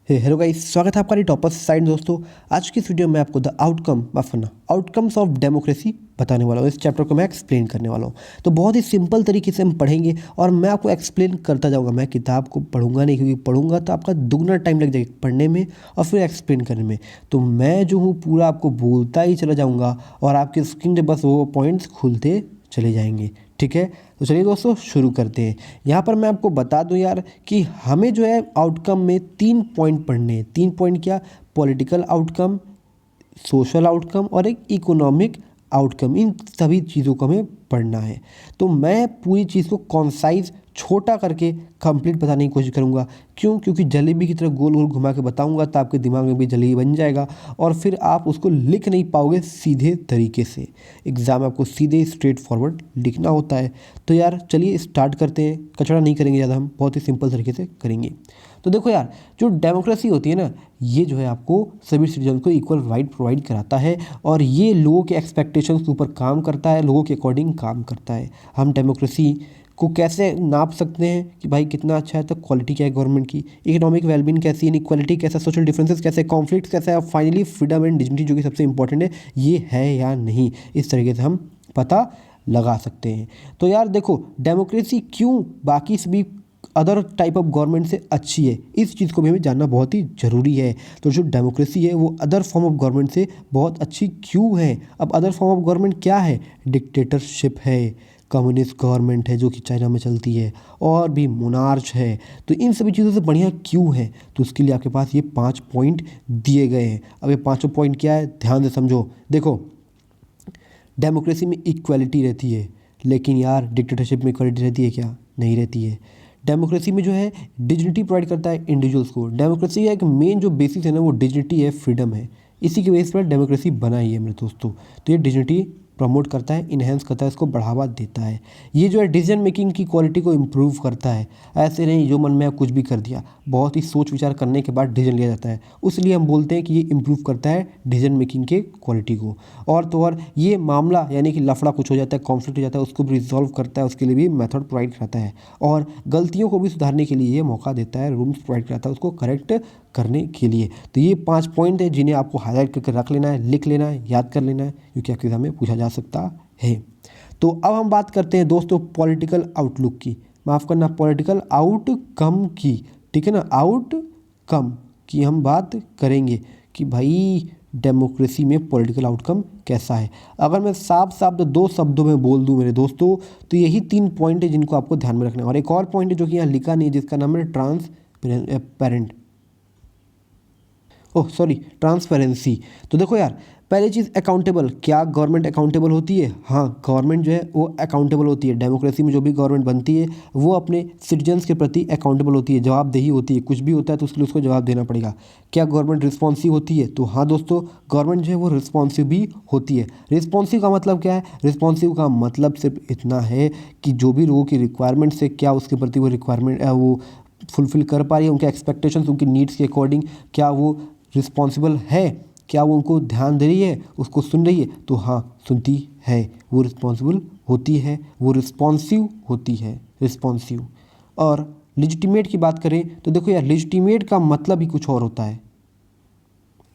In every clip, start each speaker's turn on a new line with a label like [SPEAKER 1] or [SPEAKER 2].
[SPEAKER 1] Hello guys, स्वागत है आपका टॉपर साइड दोस्तों। आज की इस वीडियो में आपको द आउटकम्स ऑफ डेमोक्रेसी बताने वाला हूँ। इस चैप्टर को मैं एक्सप्लेन करने वाला हूँ। तो बहुत ही सिंपल तरीके से हम पढ़ेंगे और मैं आपको एक्सप्लेन करता जाऊँगा। मैं किताब को पढ़ूंगा नहीं, क्योंकि पढ़ूंगा तो आपका दुगना टाइम लग जाएगा पढ़ने में और फिर एक्सप्लेन करने में। तो मैं जो हूँ पूरा आपको बोलता ही चला जाऊँगा और आपकी स्क्रीन पे बस वो पॉइंट्स खुलते चले जाएंगे। ठीक है, तो चलिए दोस्तों शुरू करते हैं। यहाँ पर मैं आपको बता दूं यार कि हमें जो है आउटकम में 3 पॉइंट पढ़ने हैं। 3 पॉइंट क्या? पॉलिटिकल आउटकम, सोशल आउटकम और एक इकोनॉमिक आउटकम। इन सभी चीज़ों को हमें पढ़ना है। तो मैं पूरी चीज़ को कॉन्साइज छोटा करके कंप्लीट बताने की कोशिश करूँगा। क्यों? क्योंकि जलेबी की तरह गोल गोल घुमा के बताऊँगा तो आपके दिमाग में भी जलेबी बन जाएगा और फिर आप उसको लिख नहीं पाओगे सीधे तरीके से। एग्ज़ाम में आपको सीधे स्ट्रेट फॉरवर्ड लिखना होता है। तो यार चलिए स्टार्ट करते हैं। कचरा नहीं करेंगे ज़्यादा, हम बहुत ही सिंपल तरीके से करेंगे। तो देखो यार, जो डेमोक्रेसी होती है ना, ये जो है आपको सभी सिटीजन को इक्वल राइट प्रोवाइड कराता है और ये लोगों के एक्सपेक्टेशंस के ऊपर काम करता है, लोगों के अकॉर्डिंग काम करता है। हम डेमोक्रेसी को कैसे नाप सकते हैं कि भाई कितना अच्छा है? तो क्वालिटी क्या है गवर्नमेंट की, इकोनॉमिक वेलबींग कैसी, इनइक्वालिटी कैसा, सोशल डिफरेंसेस कैसे, कॉन्फ्लिक्ट कैसा है और फाइनली फ्रीडम एंड डिग्निटी जो कि सबसे इंपॉर्टेंट है, ये है या नहीं। इस तरीके से हम पता लगा सकते हैं। तो यार देखो, डेमोक्रेसी क्यों बाकी सभी अदर टाइप ऑफ गवर्नमेंट से अच्छी है, इस चीज़ को भी हमें जानना बहुत ही ज़रूरी है। तो जो डेमोक्रेसी है वो अदर फॉर्म ऑफ गवर्नमेंट से बहुत अच्छी क्यों है? अब अदर फॉर्म ऑफ गवर्नमेंट क्या है? डिक्टेटरशिप है, कम्युनिस्ट गवर्नमेंट है जो कि चाइना में चलती है, और भी मोनार्च है। तो इन सभी चीज़ों से बढ़िया क्यों है? तो उसके लिए आपके पास ये 5 पॉइंट दिए गए हैं। अब ये पाँचों पॉइंट क्या है, ध्यान से समझो। देखो, डेमोक्रेसी में इक्वालिटी रहती है, लेकिन यार डिक्टेटरशिप में इक्वालिटी रहती है क्या? नहीं रहती है। डेमोक्रेसी में जो है डिग्निटी प्रोवाइड करता है इंडिविजुअल्स को। डेमोक्रेसी का एक मेन जो बेसिस है ना, वो डिग्निटी है, फ्रीडम है। इसी के बेस पर डेमोक्रेसी बना ही है मेरे दोस्तों। तो ये डिग्निटी प्रमोट करता है, इन्हेंस करता है, इसको बढ़ावा देता है। ये जो है डिसीजन मेकिंग की क्वालिटी को इम्प्रूव करता है। ऐसे नहीं जो मन में आप कुछ भी कर दिया, बहुत ही सोच विचार करने के बाद डिसीजन लिया जाता है। उसलिए हम बोलते हैं कि ये इम्प्रूव करता है डिसीजन मेकिंग के क्वालिटी को। और तो और ये मामला यानी कि लफड़ा कुछ हो जाता है, कॉन्फ्लिक्ट हो जाता है, उसको भी रिजॉल्व करता है, उसके लिए भी मेथड प्रोवाइड कराता है। और गलतियों को भी सुधारने के लिए ये मौका देता है, रूम्स प्रोवाइड कराता है उसको करेक्ट करने के लिए। तो ये 5 पॉइंट है जिन्हें आपको हाईलाइट करके रख लेना है, लिख लेना है, याद कर लेना है, क्योंकि आपके एग्जाम में पूछा जा सकता है। तो अब हम बात करते हैं दोस्तों पॉलिटिकल आउटलुक की, माफ़ करना पॉलिटिकल आउटकम की। ठीक है ना, आउटकम की हम बात करेंगे कि भाई डेमोक्रेसी में पॉलिटिकल आउटकम कैसा है। अगर मैं साफ साफ 2 शब्दों में बोल दूं मेरे दोस्तों, तो यही 3 पॉइंट है जिनको आपको ध्यान में रखना है। और एक और पॉइंट है जो कि यहाँ लिखा नहीं है, जिसका नाम है ट्रांसपेरेंसी। तो देखो यार, पहली चीज़ अकाउंटेबल। क्या गवर्नमेंट अकाउंटेबल होती है? हाँ, गवर्नमेंट जो है वो अकाउंटेबल होती है। डेमोक्रेसी में जो भी गवर्नमेंट बनती है वो अपने सिटीजन्स के प्रति अकाउंटेबल होती है, जवाबदेही होती है। कुछ भी होता है तो उसके लिए उसको जवाब देना पड़ेगा। क्या गवर्नमेंट रिस्पॉन्सिव होती है? तो हाँ दोस्तों, गवर्नमेंट जो है वो रिस्पॉन्सिव भी होती है। रिस्पॉन्सिव का मतलब क्या है? रिस्पॉन्सिव का मतलब सिर्फ इतना है कि जो भी लोगों की रिक्वायरमेंट्स है, क्या उसके प्रति वो रिक्वायरमेंट वो फुलफ़िल कर पा रही है, उनके एक्सपेक्टेशंस, उनकी नीड्स के अकॉर्डिंग क्या वो रिस्पॉन्सिबल है, क्या वो उनको ध्यान दे रही है, उसको सुन रही है? तो हाँ, सुनती है, वो रिस्पॉन्सिबल होती है, वो रिस्पॉन्सिव होती है, रिस्पॉन्सिव। और लेजिटिमेट की बात करें तो देखो यार, लेजिटिमेट का मतलब ही कुछ और होता है।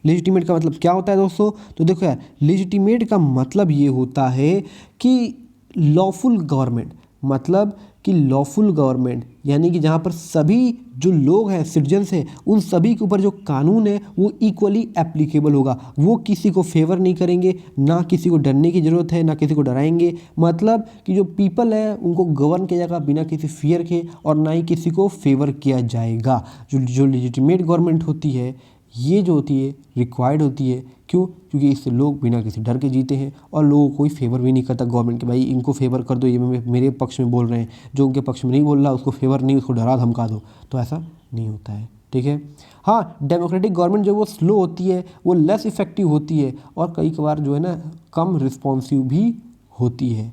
[SPEAKER 1] लेजिटिमेट का मतलब क्या होता है दोस्तों? तो देखो यार, लेजिटिमेट का मतलब ये होता है कि लॉफुल गवर्नमेंट, मतलब कि लॉफुल गवर्नमेंट यानी कि जहाँ पर सभी जो लोग हैं, सिटीजन्स हैं, उन सभी के ऊपर जो कानून है वो इक्वली एप्लीकेबल होगा। वो किसी को फेवर नहीं करेंगे, ना किसी को डरने की ज़रूरत है, ना किसी को डराएंगे। मतलब कि जो पीपल है उनको गवर्न किया जाएगा बिना किसी फियर के, और ना ही किसी को फेवर किया जाएगा। जो लेजिटिमेट गवर्नमेंट होती है, ये जो होती है रिक्वायर्ड होती है। क्यों? क्योंकि इससे लोग बिना किसी डर के जीते हैं और लोगों को कोई फेवर भी नहीं करता गवर्नमेंट के, भाई इनको फेवर कर दो, ये मेरे पक्ष में बोल रहे हैं। जो उनके पक्ष में नहीं बोल रहा उसको फेवर नहीं, उसको डरा धमका दो। तो ऐसा नहीं होता है। ठीक है। हाँ, डेमोक्रेटिक गवर्नमेंट जो वो स्लो होती है, वो लेस इफेक्टिव होती है, और कई बार जो है ना कम रिस्पॉन्सिव भी होती है।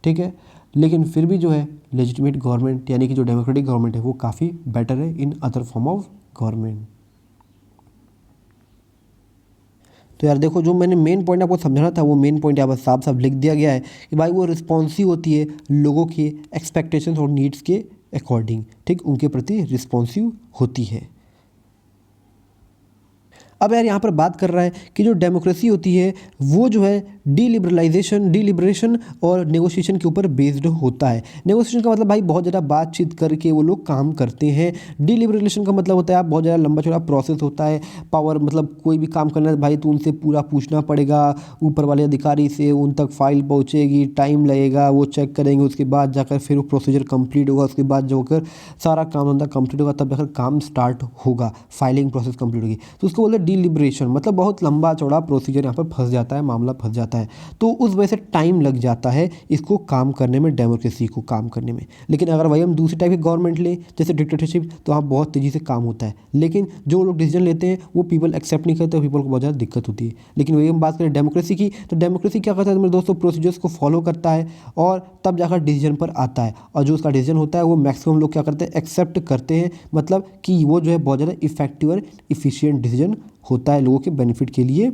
[SPEAKER 1] ठीक है, लेकिन फिर भी जो है लेजिटिमेट गवर्नमेंट यानी कि जो डेमोक्रेटिक गवर्नमेंट है वो काफ़ी बेटर है in other form of government. तो यार देखो, जो मैंने मेन पॉइंट आपको समझाना था वो मेन पॉइंट यहाँ पर साफ साफ लिख दिया गया है कि भाई वो रिस्पॉन्सिव होती है लोगों के एक्सपेक्टेशंस और नीड्स के अकॉर्डिंग। ठीक, उनके प्रति रिस्पॉन्सिव होती है। अब यार यहाँ पर बात कर रहा है कि जो डेमोक्रेसी होती है वो जो है डिलिबरेशन और नेगोशिएशन के ऊपर बेस्ड होता है। नेगोशिएशन का मतलब भाई बहुत ज़्यादा बातचीत करके वो लोग काम करते हैं। डिलिबरेशन का मतलब होता है आप बहुत ज़्यादा लंबा चौड़ा प्रोसेस होता है। पावर मतलब कोई भी काम करना है भाई तो उनसे पूरा पूछना पड़ेगा, ऊपर वाले अधिकारी से उन तक फाइल पहुँचेगी, टाइम लगेगा, वो चेक करेंगे, उसके बाद जाकर फिर वो प्रोसीजर कंप्लीट होगा, उसके बाद जाकर सारा काम धंधा कंप्लीट होगा, तब जाकर काम स्टार्ट होगा, फाइलिंग प्रोसेस कंप्लीट होगी। तो उसको बोलते हैं डिलिबरेशन, मतलब बहुत लंबा चौड़ा प्रोसीजर यहाँ पर फंस जाता है, मामला फंस जाता है। तो उस वजह से टाइम लग जाता है इसको काम करने में, डेमोक्रेसी को काम करने में। लेकिन अगर वही हम दूसरी टाइप की गवर्नमेंट लें जैसे डिक्टेटरशिप, तो वहाँ बहुत तेज़ी से काम होता है। लेकिन जो लोग डिसीजन लेते हैं वो पीपल एक्सेप्ट नहीं करते, पीपल को बहुत ज़्यादा दिक्कत होती है। लेकिन वही हम बात करें डेमोक्रेसी की, तो डेमोक्रेसी क्या करता है मेरे दोस्तों, प्रोसीजर्स को फॉलो करता है और तब जाकर डिसीजन पर आता है। और जो उसका डिसीजन होता है वो मैक्सिमम लोग क्या करते हैं, एक्सेप्ट करते हैं, मतलब कि वो जो है बहुत ज़्यादा इफेक्टिव और इफिशियंट डिसीजन होता है, लोगों के बेनिफिट के लिए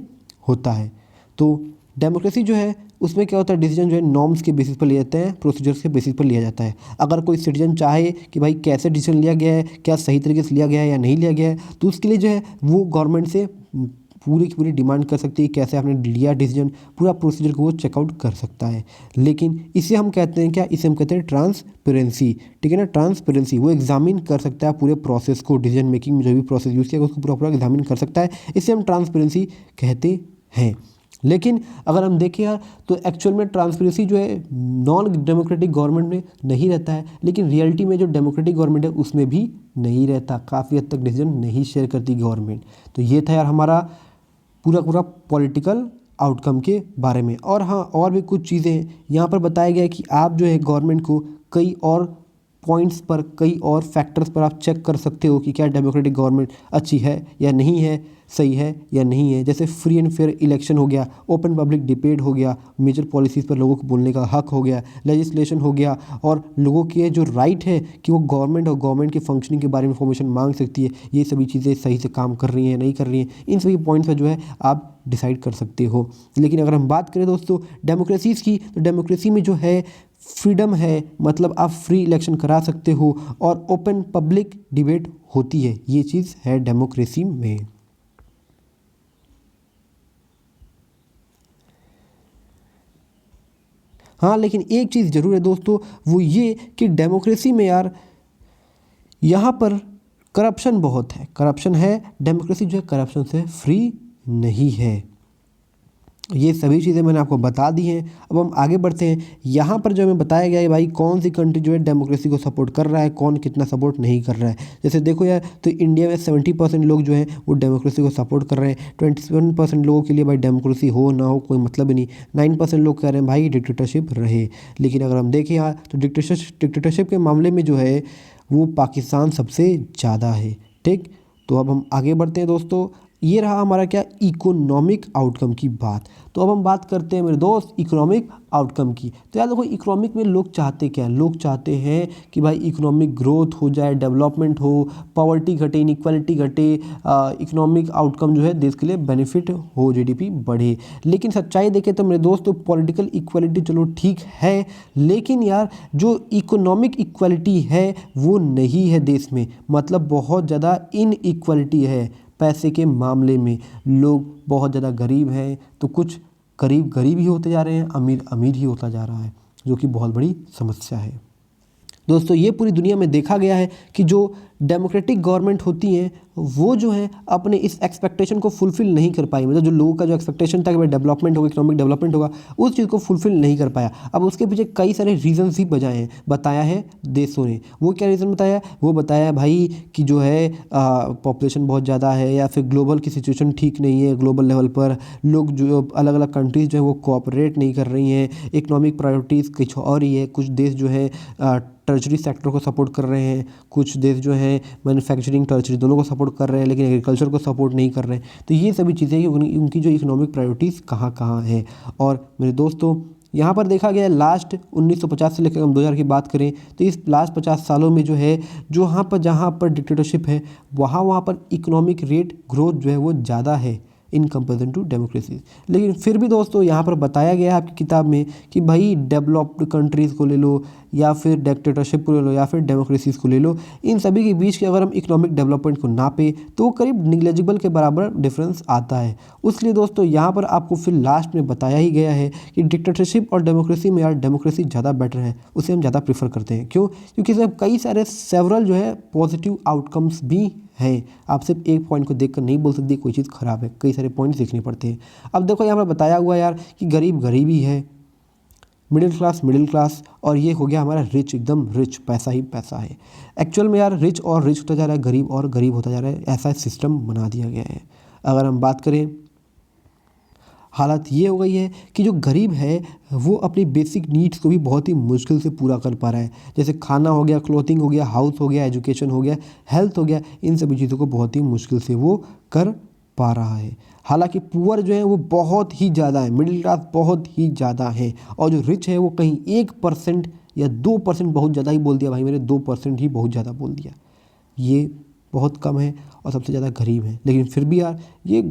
[SPEAKER 1] होता है। तो डेमोक्रेसी जो है उसमें क्या होता है, डिसीजन जो है नॉर्म्स के बेसिस पर लिए जाते हैं, प्रोसीजर्स के बेसिस पर लिया जाता है। अगर कोई सिटीजन चाहे कि भाई कैसे डिसीजन लिया गया है, क्या सही तरीके से लिया गया है या नहीं लिया गया है, तो उसके लिए जो है वो गवर्नमेंट से पूरी की पूरी डिमांड कर सकती है कैसे आपने लिया डिसीजन, पूरा प्रोसीजर को वो चेकआउट कर सकता है। लेकिन इसे हम कहते हैं क्या, इसे हम कहते हैं ट्रांसपेरेंसी। ठीक है ना, ट्रांसपेरेंसी, वो एग्जामिन कर सकता है पूरे प्रोसेस को, डिसीजन मेकिंग में जो भी प्रोसेस यूज़ किया उसको पूरा पूरा एग्जामिन कर सकता है, इसे हम ट्रांसपेरेंसी कहते हैं। लेकिन अगर हम देखें यार तो एक्चुअल में ट्रांसपेरेंसी जो है नॉन डेमोक्रेटिक गवर्नमेंट में नहीं रहता है, लेकिन रियलिटी में जो डेमोक्रेटिक गवर्नमेंट है उसमें भी नहीं रहता, काफ़ी हद तक डिसीजन नहीं शेयर करती गवर्नमेंट। तो ये था यार हमारा पूरा पूरा पॉलिटिकल आउटकम के बारे में। और हाँ, और भी कुछ चीज़ें हैं यहाँ पर बताया गया है कि आप जो है गवर्नमेंट को कई और पॉइंट्स पर, कई और फैक्टर्स पर आप चेक कर सकते हो कि क्या डेमोक्रेटिक गवर्नमेंट अच्छी है या नहीं है, सही है या नहीं है। जैसे फ्री एंड फेयर इलेक्शन हो गया, ओपन पब्लिक डिबेट हो गया, मेजर पॉलिसीज़ पर लोगों को बोलने का हक हो गया, लेजिस्लेशन हो गया, और लोगों के जो राइट है कि वो गवर्नमेंट और गवर्नमेंट के फंक्शनिंग के बारे में इंफॉर्मेशन मांग सकती है, ये सभी चीज़ें सही से काम कर रही हैं नहीं कर रही हैं, इन सभी पॉइंट्स पर जो है आप डिसाइड कर सकते हो। लेकिन अगर हम बात करें दोस्तों डेमोक्रेसीज़ की, तो डेमोक्रेसी में जो है फ्रीडम है, मतलब आप फ्री इलेक्शन करा सकते हो और ओपन पब्लिक डिबेट होती है, ये चीज़ है डेमोक्रेसी में। हाँ, लेकिन एक चीज़ ज़रूर है दोस्तों, वो ये कि डेमोक्रेसी में यार यहाँ पर करप्शन बहुत है, करप्शन है, डेमोक्रेसी जो है करप्शन से फ्री नहीं है। ये सभी चीज़ें मैंने आपको बता दी हैं। अब हम आगे बढ़ते हैं। यहाँ पर जो हमें बताया गया है भाई कौन सी कंट्री जो है डेमोक्रेसी को सपोर्ट कर रहा है, कौन कितना सपोर्ट नहीं कर रहा है। जैसे देखो यार, तो इंडिया में 70% लोग जो हैं वो डेमोक्रेसी को सपोर्ट कर रहे हैं। 27% लोगों के लिए भाई डेमोक्रेसी हो ना हो कोई मतलब ही नहीं। 9% लोग कह रहे हैं भाई डिक्टेटरशिप रहे। लेकिन अगर हम देखें यार तो डिक्टेटरशिप के मामले में जो है वो पाकिस्तान सबसे ज़्यादा है। ठीक, तो अब हम आगे बढ़ते हैं दोस्तों। ये रहा हमारा क्या, इकोनॉमिक आउटकम की बात। तो अब हम बात करते हैं मेरे दोस्त इकोनॉमिक आउटकम की। तो यार देखो, इकोनॉमिक में लोग चाहते क्या हैं, लोग चाहते हैं कि भाई इकोनॉमिक ग्रोथ हो जाए, डेवलपमेंट हो, पॉवर्टी घटे, इनइक्वालिटी घटे, इकोनॉमिक आउटकम जो है देश के लिए बेनिफिट हो, जीडीपी बढ़े। लेकिन सच्चाई देखें तो मेरे दोस्त, पॉलिटिकल इक्वालिटी चलो ठीक है, लेकिन यार जो इकोनॉमिक इक्वालिटी है वो नहीं है देश में, मतलब बहुत ज़्यादा इनइक्वालिटी है। पैसे के मामले में लोग बहुत ज़्यादा गरीब हैं, तो कुछ गरीब गरीब ही होते जा रहे हैं, अमीर अमीर ही होता जा रहा है, जो कि बहुत बड़ी समस्या है। दोस्तों ये पूरी दुनिया में देखा गया है कि जो डेमोक्रेटिक गवर्नमेंट होती हैं वो जो है अपने इस एक्सपेक्टेशन को फुलफ़िल नहीं कर पाई, मतलब जो लोगों का जो एक्सपेक्टेशन था कि भाई डेवलपमेंट होगा, इकोनॉमिक डेवलपमेंट होगा, उस चीज़ को फुलफ़िल नहीं कर पाया। अब उसके पीछे कई सारे रीजंस ही बताया है देशों ने। वो क्या रीज़न बताया है, वो बताया है भाई कि जो है पॉपुलेशन बहुत ज़्यादा है, या फिर ग्लोबल की सिचुएशन ठीक नहीं है, ग्लोबल लेवल पर लोग जो अलग अलग कंट्रीज़ जो है वो कोऑपरेट नहीं कर रही हैं, इकोनॉमिक प्रायोरिटीज़ कुछ और ही है। कुछ देश जो है टर्शरी सेक्टर को सपोर्ट कर रहे हैं, कुछ देश जो है मैन्युफैक्चरिंग टर्शरी दोनों को सपोर्ट कर रहे हैं, लेकिन एग्रीकल्चर को सपोर्ट नहीं कर रहे हैं। तो ये सभी चीज़ें कि उनकी जो इकोनॉमिक प्रायोरिटीज़ कहाँ कहाँ हैं। और मेरे दोस्तों यहाँ पर देखा गया है लास्ट 1950 से लेकर हम 2000 की बात करें तो इस लास्ट 50 सालों में जो है जो जहाँ पर डिक्टेटरशिप है वहाँ पर इकोनॉमिक रेट ग्रोथ जो है वो ज़्यादा है इन कंपेरिजन टू डेमोक्रेसी। लेकिन फिर भी दोस्तों यहाँ पर बताया गया है आपकी किताब में कि भाई डेवलप्ड कंट्रीज़ को ले लो या फिर डिक्टेटरशिप को ले लो या फिर डेमोक्रेसीज को ले लो, इन सभी के बीच के अगर हम इकोनॉमिक डेवलपमेंट को नापे तो वो करीब निग्लेजिबल के बराबर डिफरेंस आता है। उसलिए दोस्तों यहाँ पर आपको फिर लास्ट में बताया ही गया है कि डिक्टेटरशिप और डेमोक्रेसी में यार डेमोक्रेसी ज़्यादा बेटर है, उसे हम ज़्यादा प्रीफर करते हैं। क्यों? क्योंकि इसमें कई सारे सेवरल जो है पॉजिटिव आउटकम्स भी है। आप सिर्फ एक पॉइंट को देखकर नहीं बोल सकते कोई चीज़ ख़राब है, कई सारे पॉइंट्स देखने पड़ते हैं। अब देखो यहाँ पर बताया हुआ यार कि गरीब गरीबी है, मिडिल क्लास, और ये हो गया हमारा रिच, एकदम रिच, पैसा ही पैसा है। एक्चुअल में यार रिच और रिच होता जा रहा है, गरीब और गरीब होता जा रहा है, ऐसा सिस्टम बना दिया गया है। अगर हम बात करें, हालत ये हो गई है कि जो गरीब है वो अपनी बेसिक नीड्स को भी बहुत ही मुश्किल से पूरा कर पा रहा है। जैसे खाना हो गया, क्लोथिंग हो गया, हाउस हो गया, एजुकेशन हो गया, हेल्थ हो गया, इन सभी चीज़ों को बहुत ही मुश्किल से वो कर पा रहा है। हालांकि पुअर जो है वो बहुत ही ज़्यादा है, मिडिल क्लास बहुत ही ज़्यादा है, और जो रिच है वो कहीं 1% या 2%, बहुत ज़्यादा ही बोल दिया भाई, मेरे 2% ही बहुत ज़्यादा बोल दिया, ये बहुत कम है, और सबसे ज़्यादा गरीब है। लेकिन फिर भी यार ये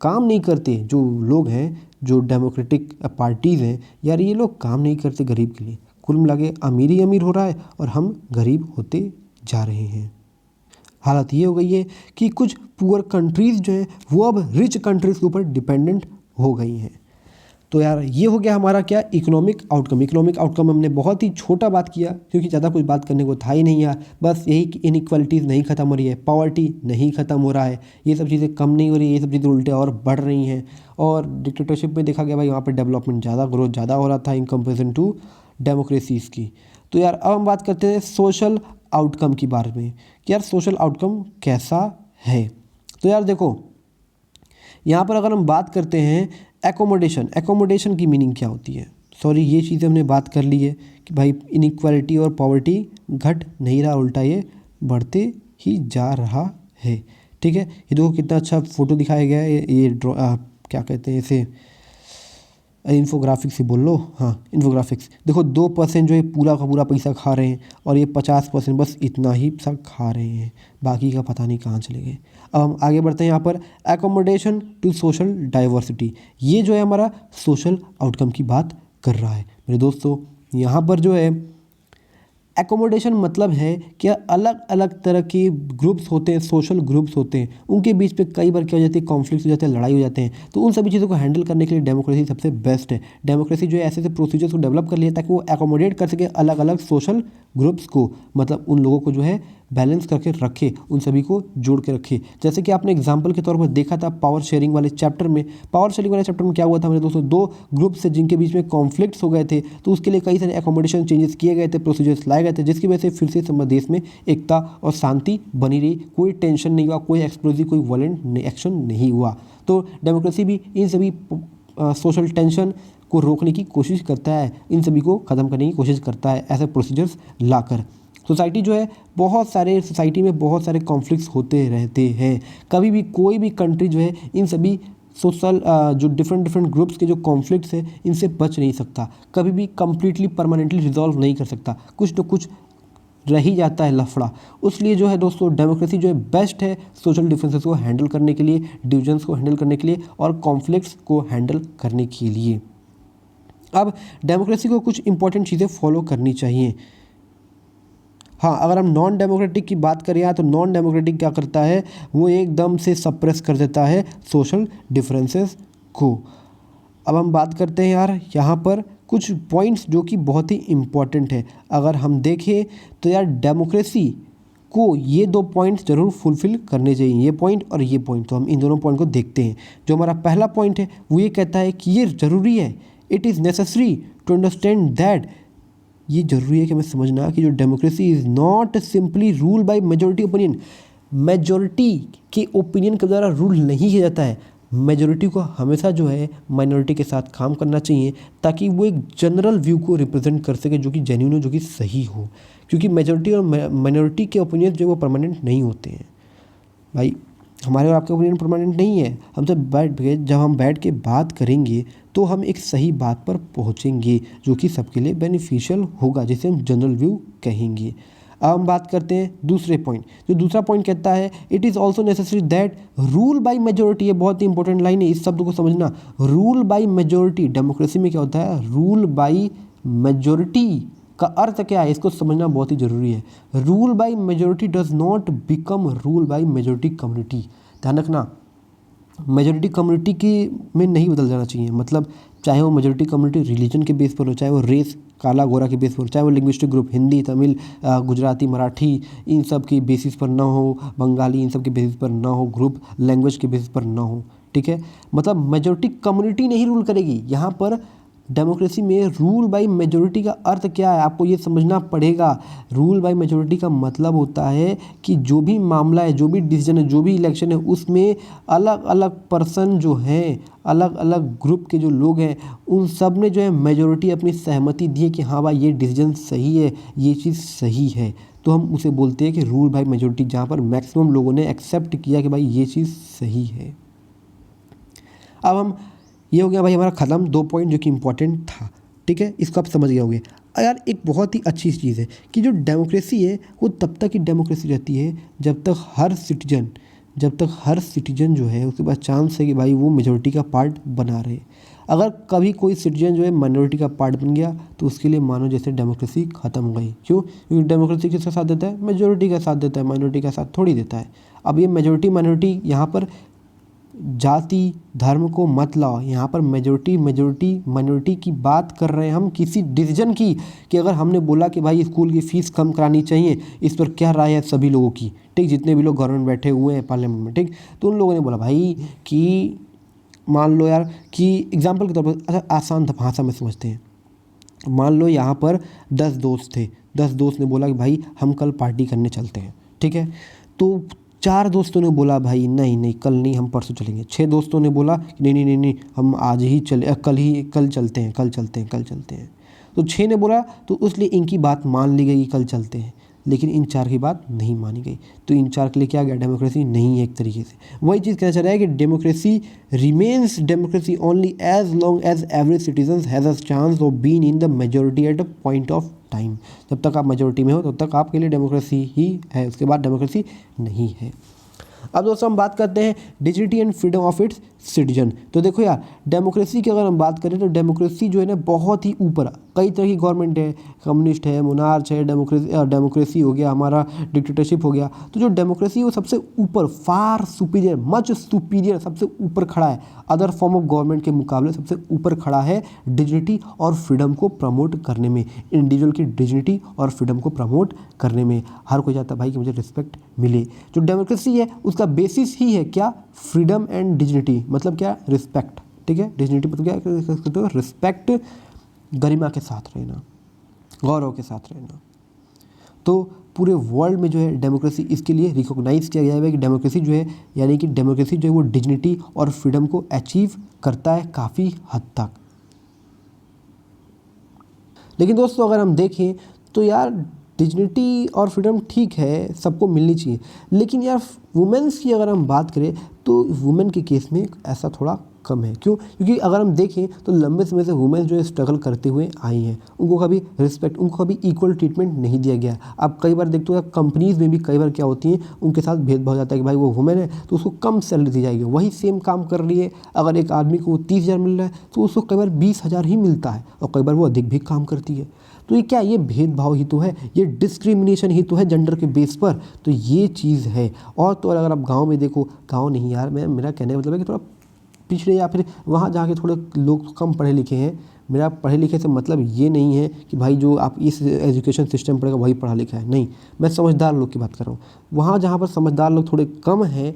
[SPEAKER 1] काम नहीं करते, जो लोग हैं, जो डेमोक्रेटिक पार्टीज़ हैं यार, ये लोग काम नहीं करते गरीब के लिए। कुल मिला के अमीर ही अमीर हो रहा है और हम गरीब होते जा रहे हैं। हालत ये हो गई है कि कुछ पुअर कंट्रीज़ जो हैं वो अब रिच कंट्रीज़ के ऊपर डिपेंडेंट हो गई हैं। तो यार ये हो गया हमारा क्या, इकोनॉमिक आउटकम। इकोनॉमिक आउटकम हमने बहुत ही छोटा बात किया क्योंकि ज़्यादा कुछ बात करने को था ही नहीं यार। बस यही कि इनइक्वालिटीज़ नहीं ख़त्म हो रही है, पॉवर्टी नहीं ख़त्म हो रहा है, ये सब चीज़ें कम नहीं हो रही है, ये सब चीज़ें उल्टे और बढ़ रही हैं। और डिक्टेटरशिप में देखा गया भाई वहाँ पर डेवलपमेंट ज़्यादा, ग्रोथ ज़्यादा हो रहा था इन कंपेरिजन टू डेमोक्रेसीज़ की। तो यार अब हम बात करते हैं सोशल आउटकम की बारे में कि यार सोशल आउटकम कैसा है। तो यार देखो यहाँ पर अगर हम बात करते हैं एकोमोडेशन की मीनिंग क्या होती है। सॉरी, ये चीज़ें हमने बात कर ली है कि भाई इनइक्वालिटी और पॉवर्टी घट नहीं रहा, उल्टा ये बढ़ते ही जा रहा है। ठीक है, ये देखो कितना अच्छा फोटो दिखाया गया है, ये क्या कहते हैं इसे, इन्फोग्राफिक्स से बोल लो, हाँ इन्फोग्राफिक्स। देखो 2% जो है पूरा का पूरा पैसा खा रहे हैं और ये 50% बस इतना ही सब खा रहे हैं, बाकी का पता नहीं कहाँ चले गए। अब हम आगे बढ़ते हैं यहाँ पर, एकोमोडेशन टू सोशल डाइवर्सिटी, ये जो है हमारा सोशल आउटकम की बात कर रहा है मेरे दोस्तों। यहाँ पर जो है एकोमोडेशन मतलब है कि अलग अलग तरह के ग्रुप्स होते हैं, सोशल ग्रुप्स होते हैं, उनके बीच पे कई बार क्या हो जाती है, कॉन्फ्लिक्ट हो जाते हैं, लड़ाई हो जाते हैं। तो उन सभी चीज़ों को हैंडल करने के लिए डेमोक्रेसी सबसे बेस्ट है। डेमोक्रेसी जो है ऐसे ऐसे प्रोसीजर्स को डेवलप कर लिया ताकि वो एकोमोडेट कर सके अलग अलग सोशल ग्रुप्स को, मतलब उन लोगों को जो है बैलेंस करके रखे, उन सभी को जोड़ के रखे। जैसे कि आपने एग्जांपल के तौर पर देखा था पावर शेयरिंग वाले चैप्टर में। पावर शेयरिंग वाले चैप्टर में क्या हुआ था मेरे दोस्तों, दो ग्रुप से जिनके बीच में कॉन्फ्लिक्ट्स हो गए थे, तो उसके लिए कई सारे एकोमोडेशन चेंजेस किए गए थे, प्रोसीजर्स लाए गए थे, जिसकी वजह से फिर से देश में एकता और शांति बनी रही, कोई टेंशन नहीं हुआ, कोई एक्सप्लोजिव, कोई वायलेंट एक्शन नहीं हुआ। तो डेमोक्रेसी भी इन सभी सोशल टेंशन को रोकने की कोशिश करता है, इन सभी को ख़त्म करने की कोशिश करता है ऐसे प्रोसीजर्स लाकर। सोसाइटी जो है सोसाइटी में बहुत सारे कॉन्फ्लिक्ट्स होते रहते हैं। कभी भी कोई भी कंट्री जो है इन सभी सोशल जो डिफरेंट ग्रुप्स के जो कॉन्फ्लिक्ट्स है इनसे बच नहीं सकता, कभी भी कंप्लीटली परमानेंटली रिजॉल्व नहीं कर सकता, कुछ तो कुछ रह ही जाता है लफड़ा। उसलिए जो है दोस्तों डेमोक्रेसी जो है बेस्ट है सोशल डिफरेंसेस को हैंडल करने के लिए, डिविजन्स को हैंडल करने के लिए और कॉन्फ्लिक्ट्स को हैंडल करने के लिए। अब डेमोक्रेसी को कुछ इंपॉर्टेंट चीज़ें फॉलो करनी चाहिए। हाँ, अगर हम नॉन डेमोक्रेटिक की बात करें यार, तो नॉन डेमोक्रेटिक क्या करता है, वो एकदम से सप्रेस कर देता है सोशल डिफरेंसेस को। अब हम बात करते हैं यार यहाँ पर कुछ पॉइंट्स जो कि बहुत ही इम्पॉर्टेंट है। अगर हम देखें तो यार डेमोक्रेसी को ये दो पॉइंट्स ज़रूर फुलफ़िल करने चाहिए, ये पॉइंट और ये पॉइंट। तो हम इन दोनों पॉइंट को देखते हैं। जो हमारा पहला पॉइंट है वो ये कहता है कि ये ज़रूरी है, it is necessary to understand that, ये ज़रूरी है कि हमें समझना कि जो democracy is not simply rule by majority opinion. Majority के ओपिनियन के द्वारा रूल नहीं किया जाता है, मेजॉरिटी को हमेशा जो है माइनॉरिटी के साथ काम करना चाहिए ताकि वो एक जनरल व्यू को रिप्रेजेंट कर सके जो कि जेन्युइन हो, जो कि सही हो। क्योंकि मेजॉरिटी और माइनॉरिटी के ओपिनियन जो है वो परमानेंट नहीं होते हैं भाई, हमारे और आपके ओपिनियन परमानेंट नहीं है। हमसे जब हम बैठ के बात करेंगे तो हम एक सही बात पर पहुंचेंगे जो कि सबके लिए बेनिफिशियल होगा, जिसे हम जनरल व्यू कहेंगे। अब हम बात करते हैं दूसरे पॉइंट। जो दूसरा पॉइंट कहता है it is also necessary that rule by majority, ये बहुत ही इंपॉर्टेंट लाइन है, इस शब्द को समझना। रूल बाय मेजोरिटी, डेमोक्रेसी में क्या होता है, रूल बाय मेजोरिटी का अर्थ क्या है, इसको समझना बहुत ही ज़रूरी है। Rule by majority does not become rule by majority community. ध्यान रखना, मेजोरिटी कम्युनिटी की में नहीं बदल जाना चाहिए। मतलब चाहे वो मेजोरिटी कम्युनिटी रिलीजन के बेस पर हो, चाहे वो रेस काला गोरा के बेस पर हो, चाहे वो लिंग्विस्टिक ग्रुप हिंदी तमिल गुजराती मराठी इन सब की बेसिस पर ना हो, बंगाली इन सब के बेसिस पर ना हो, ग्रुप लैंग्वेज के बेसिस पर ना हो, ठीक है। मतलब मेजोरिटी कम्युनिटी नहीं रूल करेगी यहाँ पर। डेमोक्रेसी में रूल बाय मेजोरिटी का अर्थ क्या है, आपको ये समझना पड़ेगा। रूल बाय मेजोरिटी का मतलब होता है कि जो भी मामला है, जो भी डिसीजन है, जो भी इलेक्शन है, उसमें अलग अलग पर्सन जो हैं, अलग अलग ग्रुप के जो लोग हैं, उन सब ने जो है मेजोरिटी अपनी सहमति दी है कि हाँ भाई ये डिसीजन सही है, ये चीज़ सही है, तो हम उसे बोलते हैं कि रूल बाय मेजोरिटी, जहाँ पर मैक्सिमम लोगों ने एक्सेप्ट किया कि भाई ये चीज़ सही है। अब हम, ये हो गया भाई हमारा ख़त्म 2 पॉइंट जो कि इम्पोर्टेंट था, ठीक है, इसको आप समझ गए होंगे। यार एक बहुत ही अच्छी चीज़ है कि जो डेमोक्रेसी है वो तब तक ही डेमोक्रेसी रहती है जब तक हर सिटीजन जो है उसके पास चांस है कि भाई वो मेजोरिटी का पार्ट बना रहे। अगर कभी कोई सिटीजन जो है माइनॉरिटी का पार्ट बन गया तो उसके लिए मानो जैसे डेमोक्रेसी ख़त्म हो गई। क्यों? क्योंकि डेमोक्रेसी किसका साथ देता है? मेजोरिटी का साथ देता है, माइनॉरिटी का साथ थोड़ी देता है। अब ये मेजोरिटी माइनॉरिटी यहाँ पर जाति धर्म को मत लाओ, यहाँ पर मेजोरिटी माइनॉरिटी की बात कर रहे हैं हम किसी डिसीजन की, कि अगर हमने बोला कि भाई स्कूल की फ़ीस कम करानी चाहिए, इस पर क्या राय है सभी लोगों की, ठीक, जितने भी लोग गवर्नमेंट बैठे हुए हैं पार्लियामेंट में, ठीक, तो उन लोगों ने बोला भाई कि मान लो यार कि एग्जाम्पल के तौर पर, अच्छा आसान भाषा में समझते हैं, मान लो यहाँ पर 10 दोस्त थे, 10 दोस्त ने बोला कि भाई हम कल पार्टी करने चलते हैं, ठीक है। तो 4 दोस्तों ने बोला भाई नहीं नहीं कल नहीं, हम परसों चलेंगे। 6 दोस्तों ने बोला नहीं नहीं नहीं नहीं हम आज ही चले, कल चलते हैं। तो 6 ने बोला तो इसलिए इनकी बात मान ली गई, कल चलते हैं, लेकिन इन 4 की बात नहीं मानी गई। तो इन 4 के लिए क्या गया? डेमोक्रेसी नहीं है एक तरीके से। वही चीज़ कहना चाह रहा है कि democracy remains democracy only as long as every citizen has a chance of being in the majority at a point of time. जब तक आप मेजोरिटी में हो तब तक आपके लिए डेमोक्रेसी ही है, उसके बाद डेमोक्रेसी नहीं है। अब दोस्तों हम बात करते हैं dignity and freedom of its citizen. तो देखो यार, डेमोक्रेसी की अगर हम बात करें तो डेमोक्रेसी जो है ना बहुत ही ऊपर, कई तरह की गवर्नमेंट है, कम्युनिस्ट है, मोनार्च है, डेमोक्रेसी हो गया, हमारा डिक्टेटरशिप हो गया। तो जो डेमोक्रेसी है वो सबसे ऊपर, फार सुपीरियर, मच सुपीरियर, सबसे ऊपर खड़ा है, अदर फॉर्म ऑफ गवर्नमेंट के मुकाबले सबसे ऊपर खड़ा है डिग्निटी और फ्रीडम को प्रमोट करने में, इंडिविजुअल की डिग्निटी और फ्रीडम को प्रमोट करने में। हर कोई चाहता है भाई कि मुझे रिस्पेक्ट मिले। जो डेमोक्रेसी है उसका बेसिस ही है क्या? फ्रीडम एंड डिग्निटी, मतलब क्या? रिस्पेक्ट, ठीक है। डिग्निटी मतलब क्या? रिस्पेक्ट, गरिमा के साथ रहना, गौरव के साथ रहना। तो पूरे वर्ल्ड में जो है डेमोक्रेसी इसके लिए रिकॉग्नाइज किया गया है कि डेमोक्रेसी जो है, यानी कि डेमोक्रेसी जो है वो डिग्निटी और फ्रीडम को अचीव करता है काफ़ी हद तक। लेकिन दोस्तों अगर हम देखें तो यार डिग्निटी और फ्रीडम ठीक है, सबको मिलनी चाहिए, लेकिन यार वुमेन्स की अगर हम बात करें तो वुमेन के केस में ऐसा थोड़ा कम है। क्यों? क्योंकि अगर हम देखें तो लंबे समय से वुमेन जो है स्ट्रगल करते हुए आई हैं, उनको कभी रिस्पेक्ट, उनको कभी इक्वल ट्रीटमेंट नहीं दिया गया। आप कई बार देखते हो कंपनीज़ में भी कई बार क्या होती हैं, उनके साथ भेदभाव हो जाता है कि भाई वो वुमेन है तो उसको कम सैलरी दी जाएगी, वही सेम काम कर रही है, अगर एक आदमी को 30,000 मिल रहा है तो उसको कई बार 20,000 ही मिलता है, और कई बार वो अधिक भी काम करती है। तो ये क्या? ये भेदभाव ही तो है, ये डिस्क्रिमिनेशन ही तो है जेंडर के बेस पर। तो ये चीज़ है। और तो अगर आप गाँव में देखो, गाँव नहीं यार, मेरा कहने का मतलब है कि थोड़ा पिछड़े या फिर वहाँ जहाँ के थोड़े लोग कम पढ़े लिखे हैं, मेरा पढ़े लिखे से मतलब ये नहीं है कि भाई जो आप इस एजुकेशन सिस्टम पढ़ेगा वही पढ़ा लिखा है, नहीं, मैं समझदार लोग की बात कर रहा हूँ। वहाँ जहाँ पर समझदार लोग थोड़े कम हैं,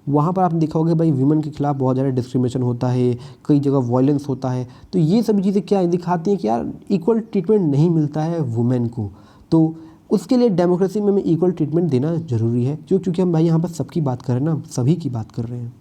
[SPEAKER 1] वहाँ पर आपने देखा होगा भाई वुमेन के खिलाफ बहुत ज़्यादा डिस्क्रिमिनेशन होता है, कई जगह वायलेंस होता है। तो ये सभी चीज़ें क्या दिखाती हैं कि यार इक्वल ट्रीटमेंट नहीं मिलता है वुमेन को। तो उसके लिए डेमोक्रेसी में हमें इक्वल ट्रीटमेंट देना ज़रूरी है। क्योंकि हम भाई यहाँ पर सबकी बात कर रहे हैं ना, सभी की बात कर रहे हैं।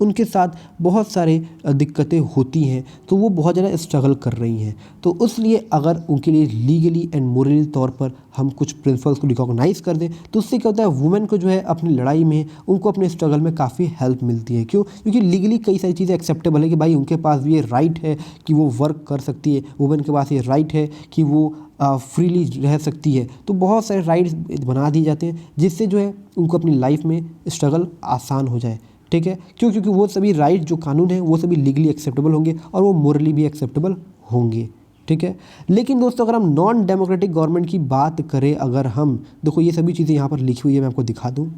[SPEAKER 1] उनके साथ बहुत सारे दिक्कतें होती हैं, तो वो बहुत ज़्यादा स्ट्रगल कर रही हैं। तो इसलिए अगर उनके लिए लीगली एंड मोरली तौर पर हम कुछ प्रिंसिपल्स को रिकॉग्नाइज़ कर दें तो उससे क्या होता है, वुमेन को जो है अपनी लड़ाई में, उनको अपने स्ट्रगल में काफ़ी हेल्प मिलती है। क्यों? क्योंकि लीगली कई सारी चीज़ें एक्सेप्टेबल है कि भाई उनके पास भी ये राइट है कि वो वर्क कर सकती है, वुमेन के पास ये राइट है कि वो फ्रीली रह सकती है। तो बहुत सारे राइट्स बना दिए जाते हैं जिससे जो है उनको अपनी लाइफ में स्ट्रगल आसान हो जाए, ठीक है। क्यों? क्योंकि वो सभी राइट जो कानून है वो सभी लीगली एक्सेप्टेबल होंगे और वो मोरली भी एक्सेप्टेबल होंगे, ठीक है। ठीक है। लेकिन दोस्तों अगर हम नॉन डेमोक्रेटिक गवर्नमेंट की बात करें, अगर हम देखो ये सभी चीज़ें यहाँ पर लिखी हुई है, मैं आपको दिखा दूँ।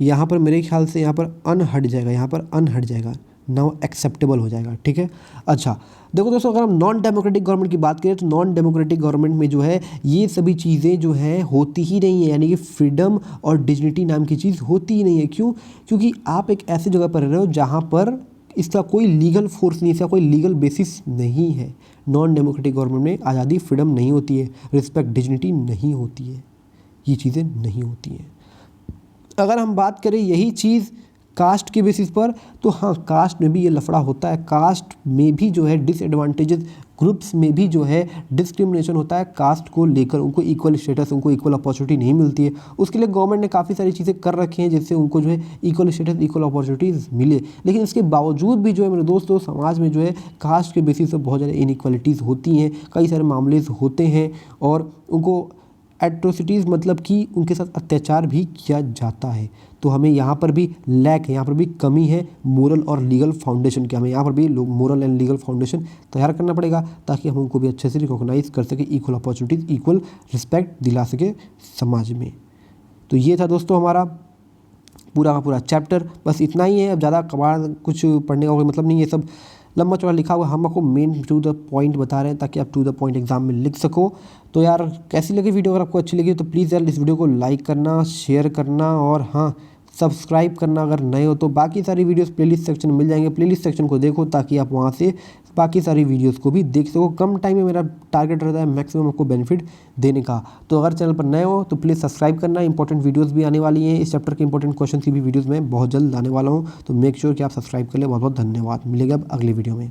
[SPEAKER 1] यहाँ पर मेरे ख्याल से यहाँ पर अन हट जाएगा, यहाँ पर अन हट जाएगा, नाउ एक्सेप्टेबल हो जाएगा, ठीक है। अच्छा देखो दोस्तों अगर हम नॉन डेमोक्रेटिक गवर्नमेंट की बात करें तो नॉन डेमोक्रेटिक गवर्नमेंट में जो है ये सभी चीज़ें जो है होती ही नहीं है, यानी कि फ्रीडम और डिग्निटी नाम की चीज़ होती ही नहीं है। क्यों? क्योंकि आप एक ऐसी जगह पर रह रहे हो जहाँ पर इसका कोई लीगल फोर्स नहीं, इसका कोई लीगल बेसिस नहीं है। नॉन डेमोक्रेटिक गवर्नमेंट में आज़ादी, फ्रीडम नहीं होती है, रिस्पेक्ट, डिग्निटी नहीं होती है, ये चीज़ें नहीं होती हैं। अगर हम बात करें यही चीज़ कास्ट के बेसिस पर, तो हाँ कास्ट में भी ये लफड़ा होता है, कास्ट में भी जो है डिसएडवांटेजेस ग्रुप्स में भी जो है डिस्क्रिमिनेशन होता है कास्ट को लेकर, उनको इक्वल स्टेटस, उनको इक्वल अपॉर्चुनिटी नहीं मिलती है। उसके लिए गवर्नमेंट ने काफ़ी सारी चीज़ें कर रखी हैं जिससे उनको जो है इक्वल स्टेटस, इक्वल अपॉर्चुनिटीज़ मिले। लेकिन इसके बावजूद भी जो है मेरे दोस्तों समाज में जो है कास्ट के बेसिस पर बहुत ज़्यादा इनइक्वालिटीज़ होती हैं, कई सारे मामले होते हैं और उनको एट्रोसिटीज़ मतलब कि उनके साथ अत्याचार भी किया जाता है। तो हमें यहाँ पर भी लैक है, यहाँ पर भी कमी है मोरल और लीगल फाउंडेशन की। हमें यहाँ पर भी मोरल एंड लीगल फाउंडेशन तैयार करना पड़ेगा ताकि हम उनको भी अच्छे से रिकॉग्नाइज़ कर सकें, इक्वल अपॉर्चुनिटीज़, इक्वल रिस्पेक्ट दिला सके समाज में। तो ये था दोस्तों हमारा पूरा का पूरा चैप्टर, बस इतना ही है। अब ज़्यादा कबाड़ कुछ पढ़ने का कोई मतलब नहीं है, सब लंबा चौड़ा लिखा हुआ, हम आपको मेन टू द पॉइंट बता रहे हैं ताकि आप टू द पॉइंट एग्जाम में लिख सको। तो यार कैसी लगी वीडियो? अगर आपको अच्छी लगी तो प्लीज़ यार इस वीडियो को लाइक करना, शेयर करना और हाँ सब्सक्राइब करना अगर नए हो तो। बाकी सारी वीडियोस प्लेलिस्ट सेक्शन में मिल जाएंगे, प्लेलिस्ट सेक्शन को देखो ताकि आप वहाँ से बाकी सारी वीडियोस को भी देख सको। कम टाइम में मेरा टारगेट रहता है मैक्सिमम आपको बेनिफिट देने का। तो अगर चैनल पर नए हो तो प्लीज़ सब्सक्राइब करना। इंपॉर्टेंट वीडियोस भी आने वाली हैं, इस चैप्टर के इंपॉर्टेंट क्वेश्चन की भी वीडियोज़ मैं बहुत जल्द लाने वाला हूँ, तो मेक श्योर कि आप सब्सक्राइब कर ले। बहुत बहुत धन्यवाद, मिलेगा अब अगली वीडियो में।